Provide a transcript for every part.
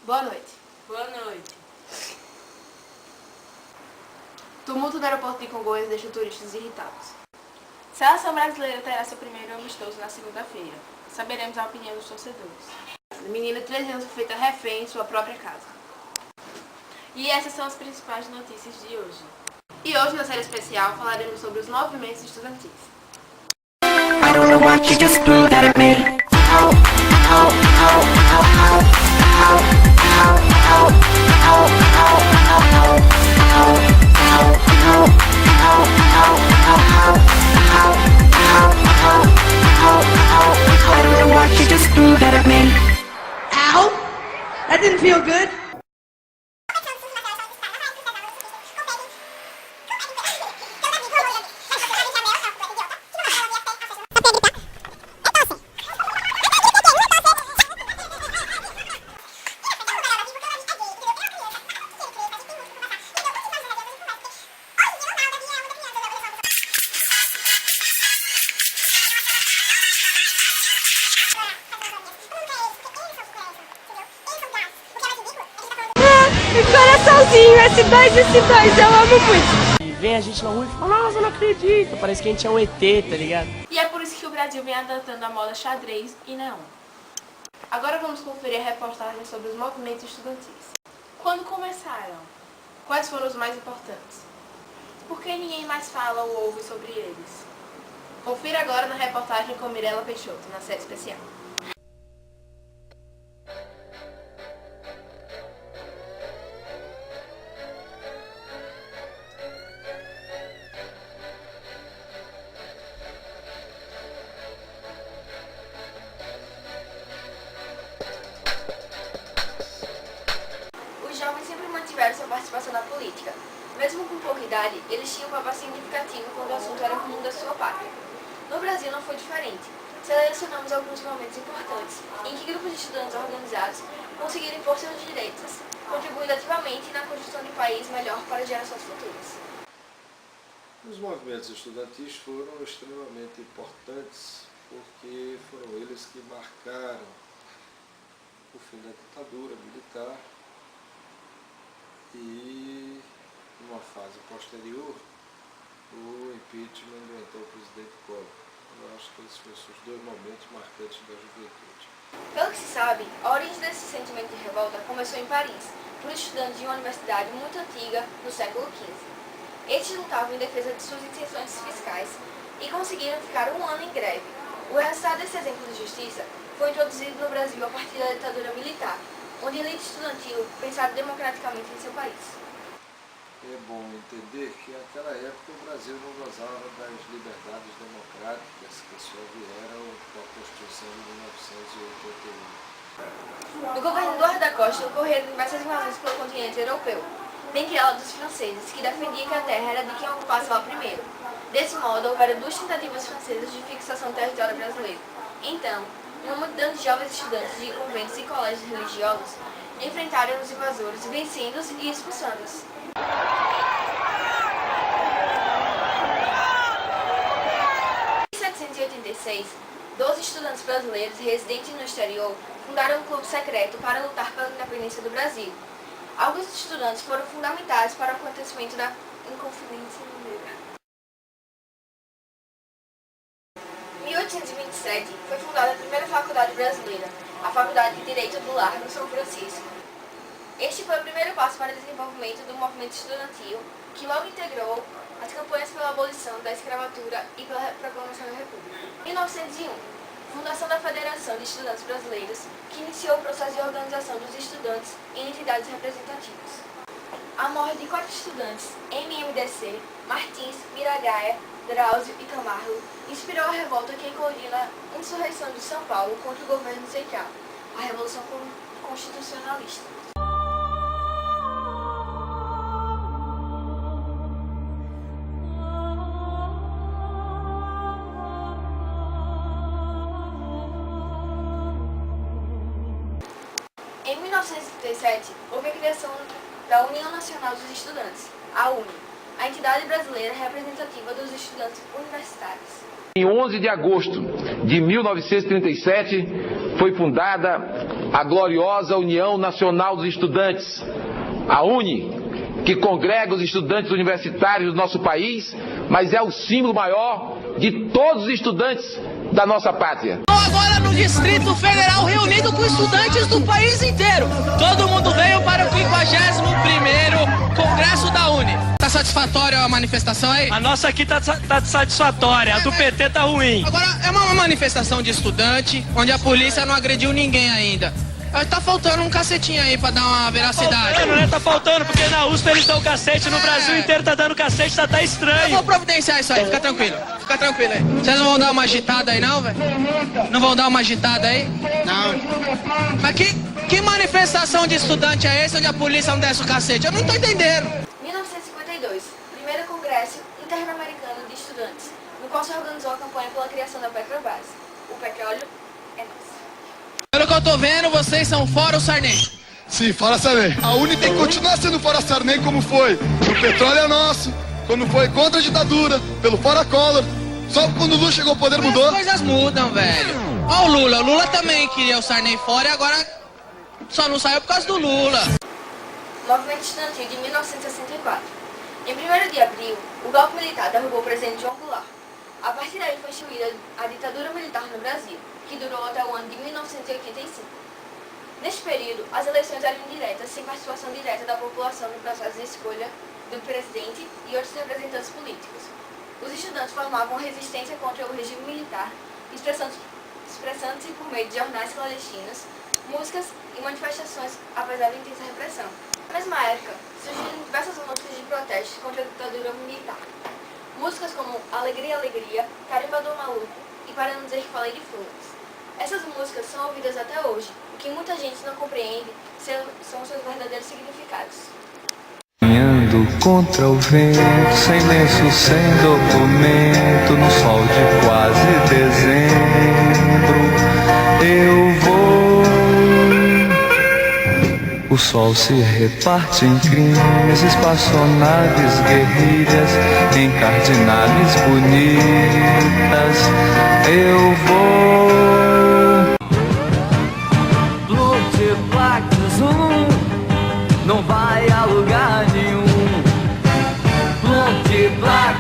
Boa noite. Boa noite. Tumulto no aeroporto de Congonhas deixa turistas irritados. Seleção brasileira terá seu primeiro amistoso na segunda-feira. Saberemos a opinião dos torcedores. Menina de 13 anos foi feita refém em sua própria casa. E essas são as principais notícias de hoje. E hoje, na série especial, falaremos sobre os movimentos estudantis. I don't know what you just threw that at me. I don't know what you just threw that at me. Ow! That didn't feel good. Coraçãozinho, S2, eu amo muito. E vem a gente na rua e fala, nossa, eu não acredito, parece que a gente é um ET, tá ligado? E é por isso que o Brasil vem adotando a moda xadrez e neon. Agora vamos conferir a reportagem sobre os movimentos estudantis. Quando começaram? Quais foram os mais importantes? Por que ninguém mais fala ou ouve sobre eles? Confira agora na reportagem com Mirella Peixoto, na série especial. Os jovens sempre mantiveram sua participação na política. Mesmo com pouca idade, eles tinham um papel significativo quando o assunto era o rumo da sua pátria. No Brasil não foi diferente. Selecionamos alguns momentos importantes em que grupos de estudantes organizados conseguiram impor seus direitos, contribuindo ativamente na construção de um país melhor para gerações futuras. Os movimentos estudantis foram extremamente importantes porque foram eles que marcaram o fim da ditadura militar e, numa fase posterior, o impeachment do então presidente Collor. Eu acho que esses foram os dois momentos marcantes da juventude. Pelo que se sabe, a origem desse sentimento de revolta começou em Paris, por estudantes de uma universidade muito antiga do século XV. Estes lutavam em defesa de suas isenções fiscais e conseguiram ficar um ano em greve. O resultado desse exemplo de justiça foi introduzido no Brasil a partir da ditadura militar, onde a elite estudantil pensava democraticamente em seu país. É bom entender que naquela época o Brasil não gozava das liberdades democráticas que só vieram com a Constituição de 1988. No governo Eduardo da Costa ocorreram diversas invasões pelo continente europeu, dentre elas dos franceses, que defendiam que a terra era de quem ocupasse lá primeiro. Desse modo, houveram duas tentativas francesas de fixação do território brasileiro. Então, uma multidão de jovens estudantes de conventos e colégios religiosos enfrentaram os invasores, vencendo-os e expulsando-os. Em 1786, 12 estudantes brasileiros residentes no exterior fundaram um clube secreto para lutar pela independência do Brasil. Alguns estudantes foram fundamentais para o acontecimento da Inconfidência Mineira. Em 1827, foi fundada a primeira faculdade brasileira, a Faculdade de Direito do Largo São Francisco. Este foi o primeiro passo para o desenvolvimento do movimento estudantil, que logo integrou as campanhas pela abolição da escravatura e pela proclamação da República. Em 1901, fundação da Federação de Estudantes Brasileiros, que iniciou o processo de organização dos estudantes em entidades representativas. A morte de 4 estudantes, MMDC, Martins, Miragaia, Drauzio e Camargo, inspirou a revolta que eclodiu na insurreição de São Paulo contra o governo central, a Revolução Constitucionalista. Em 1937, houve a criação da União Nacional dos Estudantes, a UNE, a entidade brasileira representativa dos estudantes universitários. Em 11 de agosto de 1937, foi fundada a gloriosa União Nacional dos Estudantes, a UNE, que congrega os estudantes universitários do nosso país, mas é o símbolo maior de todos os estudantes da nossa pátria. Agora no Distrito Federal, reunido com estudantes do país inteiro. Todo mundo veio para o 51º Congresso da UNE. Tá satisfatória a manifestação aí? A nossa aqui tá satisfatória, a do PT tá ruim. Agora, é uma manifestação de estudante, onde a polícia não agrediu ninguém ainda. Tá faltando um cacetinho aí pra dar uma veracidade. Tá faltando, né? Tá faltando, porque na USP eles dão cacete, no Brasil inteiro tá dando cacete, tá estranho. Eu vou providenciar isso aí, fica tranquilo aí. Vocês não vão dar uma agitada aí não, velho? Não vão dar uma agitada aí? Não. Mas que manifestação de estudante é esse onde a polícia não desce o cacete? Eu não tô entendendo. 1952, primeiro Congresso Interamericano de Estudantes, no qual se organizou a campanha pela criação da Petrobras. O petróleo é nosso. Pelo que eu tô vendo, vocês são fora o Sarney. Sim, fora Sarney. A UNE tem que continuar sendo fora Sarney como foi. O petróleo é nosso. Quando foi contra a ditadura, pelo fora Collor. Só quando o Lula chegou ao poder mudou. As coisas mudam, velho. Ó o Lula também queria o Sarney fora e agora só não saiu por causa do Lula. Movimento Estudantil de 1964. Em 1º de abril, o golpe militar derrubou o presidente João Goulart. A partir daí foi instituída a ditadura militar no Brasil, que durou até o ano de 1985. Neste período, as eleições eram indiretas, sem participação direta da população no processo de escolha do presidente e outros representantes políticos. Os estudantes formavam resistência contra o regime militar, expressando-se por meio de jornais clandestinos, músicas e manifestações, apesar da intensa repressão. Na mesma época, surgiram diversas músicas de protesto contra a ditadura militar. Músicas como Alegria, Alegria, Carimba do Maluco e Para Não Dizer Que Falei de Flores. Essas músicas são ouvidas até hoje, o que muita gente não compreende são seus verdadeiros significados. Caminhando contra o vento, sem lenço, sem documento, no sol de quase dezembro, eu vou. O sol se reparte em crimes, espaçonaves, guerrilhas, encardinales bonitas, eu vou. Multiplax não vai a lugar nenhum. Multiplax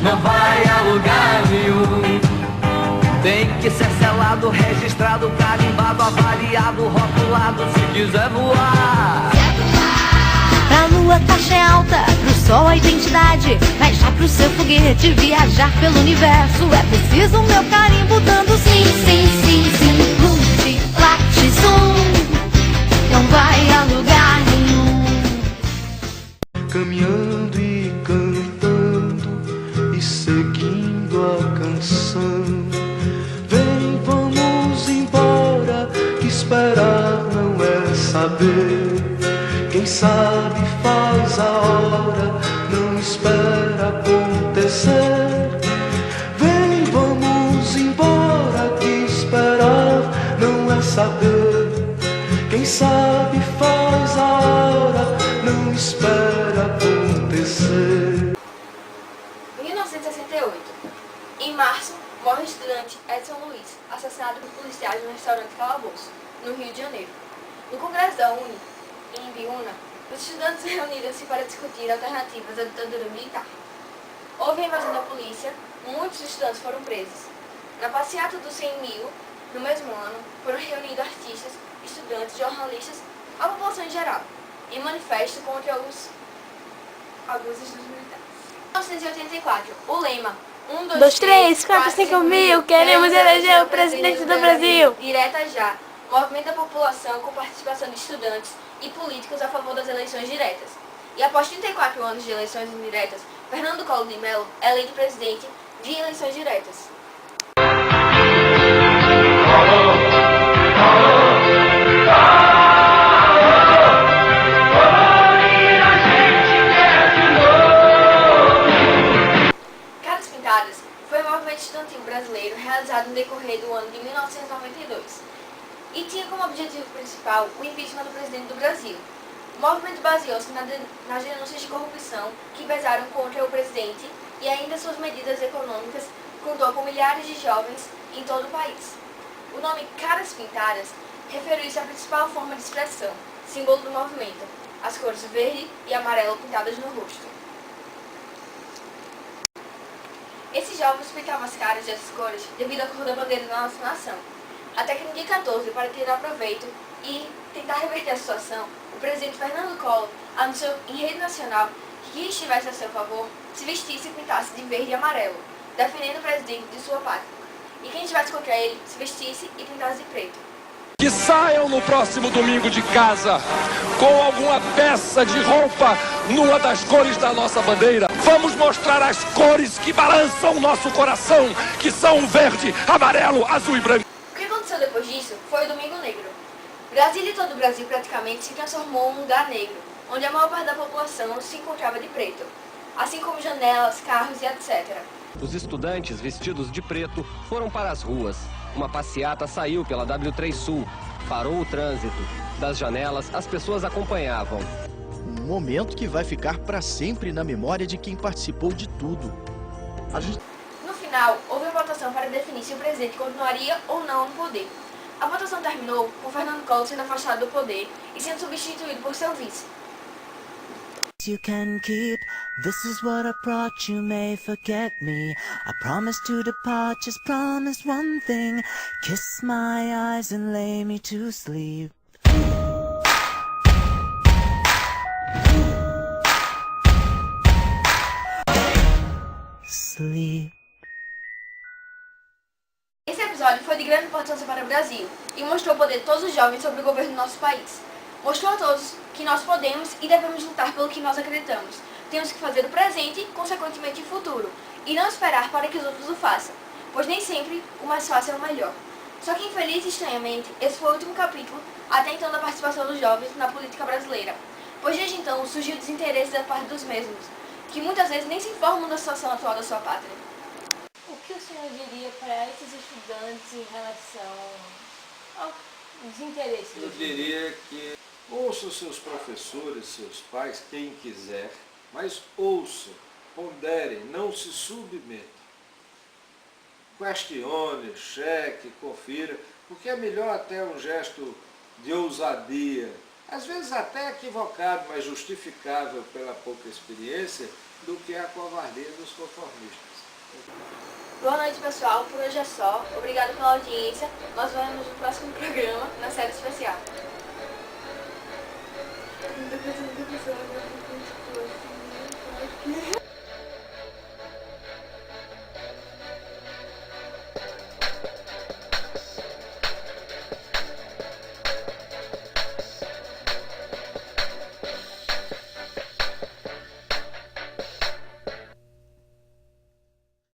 não vai a lugar nenhum. Tem que ser selado, registrado, carimbado, avaliado, rotulado, se quiser voar. Pra lua taxa é alta, pro sol a identidade, mas já pro seu foguete viajar pelo universo é preciso meu carimbo dando sim, sim, sim, sim. Multiplax não vai a lugar nenhum. Caminhando e cantando e seguindo a canção. Vem, vamos embora, que esperar não é saber. Quem sabe faz a hora, não espera acontecer. Vem, vamos embora, que esperar não é saber. Quem sabe faz a hora, não espera acontecer. 1968. Em março, morre o estudante Edson Luiz, assassinado por policiais no restaurante Calabouço, no Rio de Janeiro. No Congresso da UNE, em Ibiúna, os estudantes reuniram-se para discutir alternativas à ditadura militar. Houve a invasão da polícia, muitos estudantes foram presos. Na passeata dos 100 mil, no mesmo ano, foram reunidos artistas, estudantes, jornalistas, a população em geral, em manifesto contra os abusos dos militares. 1984, o lema 1, 2, 3, 4, 5 mil, queremos eleger o presidente do Brasil. Direta já, movimento da população com participação de estudantes e políticos a favor das eleições diretas. E após 34 anos de eleições indiretas, Fernando Collor de Mello é eleito presidente de eleições diretas. Caras Pintadas foi um movimento estudantil brasileiro realizado no decorrer do ano de 1992 e tinha como objetivo principal o impeachment do presidente do Brasil. O movimento baseou-se nas denúncias de corrupção que pesaram contra o presidente e ainda suas medidas econômicas contou com milhares de jovens em todo o país. O nome Caras Pintadas referiu-se à principal forma de expressão, símbolo do movimento, as cores verde e amarelo pintadas no rosto. Esses jovens pintavam as caras dessas cores devido à cor da bandeira da nossa nação. Até que no dia 14, para tirar proveito e tentar reverter a situação, o presidente Fernando Collor anunciou em rede nacional que quem estivesse a seu favor se vestisse e pintasse de verde e amarelo, defendendo o presidente de sua pátria. E quem estivesse contra ele se vestisse e pintasse de preto. Que saiam no próximo domingo de casa com alguma peça de roupa numa das cores da nossa bandeira. Vamos mostrar as cores que balançam o nosso coração, que são o verde, amarelo, azul e branco. O que aconteceu depois disso foi o Domingo Negro. Brasília e todo o Brasil praticamente se transformou em um lugar negro, onde a maior parte da população se encontrava de preto, assim como janelas, carros e etc. Os estudantes vestidos de preto foram para as ruas. Uma passeata saiu pela W3 Sul, parou o trânsito. Das janelas, as pessoas acompanhavam. Um momento que vai ficar para sempre na memória de quem participou de tudo. No final, houve uma votação para definir se o presidente continuaria ou não no poder. A votação terminou com Fernando Collor sendo afastado do poder e sendo substituído por seu vice. You can keep, this is what I brought, you may forget me. I promise to depart, just promise one thing. Kiss my eyes and lay me to sleep. Sleep. Esse episódio foi de grande importância para o Brasil e mostrou o poder de todos os jovens sobre o governo do nosso país. Mostrou a todos que nós podemos e devemos lutar pelo que nós acreditamos. Temos que fazer o presente, consequentemente o futuro, e não esperar para que os outros o façam, pois nem sempre o mais fácil é o melhor. Só que, infeliz e estranhamente, esse foi o último capítulo até então da participação dos jovens na política brasileira, pois desde então surgiu desinteresse da parte dos mesmos, que muitas vezes nem se informam da situação atual da sua pátria. O que o senhor diria para esses estudantes em relação ao desinteresse? Eu diria que ouça os seus professores, seus pais, quem quiser, mas ouça, ponderem, não se submetam. Questione, cheque, confira, porque é melhor até um gesto de ousadia, às vezes até equivocado, mas justificável pela pouca experiência, do que a covardia dos conformistas. Boa noite, pessoal. Por hoje é só. Obrigado pela audiência. Nós vemos no próximo programa, na série especial.